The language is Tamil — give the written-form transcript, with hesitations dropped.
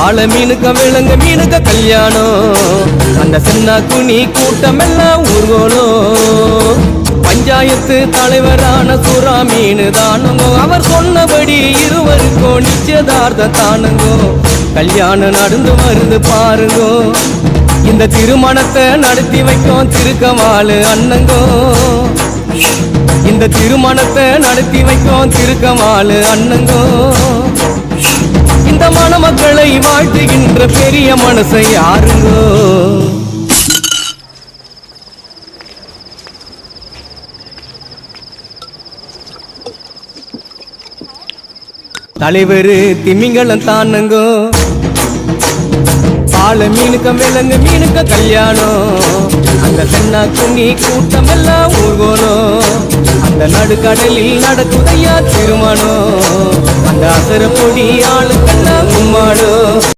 வாழ மீனுக்க விலங்கு மீனுக்க கல்யாணம் அந்த சின்ன குனி கூட்டம் எல்லாம் ஊர்வலம் பஞ்சாயத்து தலைவரான சுறா மீனு தானுங்கோ அவர் சொன்னபடி இருவருக்கோ நிச்சயதார்த்தம் தானுங்கோ கல்யாணம் நடந்து வருது பாருங்கோ இந்த திருமணத்தை நடத்தி வைக்கும் திருக்கமாலு அண்ணங்கோ இந்த திருமணத்தை நடத்தி வைக்கும் திருக்கமாலு அண்ணங்கோ இந்த மணமக்களை வாழ்த்துகின்ற பெரிய மனசை யாருங்கோ தலைவர் திமிங்கலம் தானுங்கோ பால மீனுக்க விலங்கு மீனுக்க கல்யாணம் அந்த தென்னா குனி கூட்டம் எல்லாம் ஊர்வலம் அந்த நடுக்கடலில் நடக்குதையா திருமணம் அந்த அசர பொடி ஆளுக்கெல்லாம் கும்மாடும்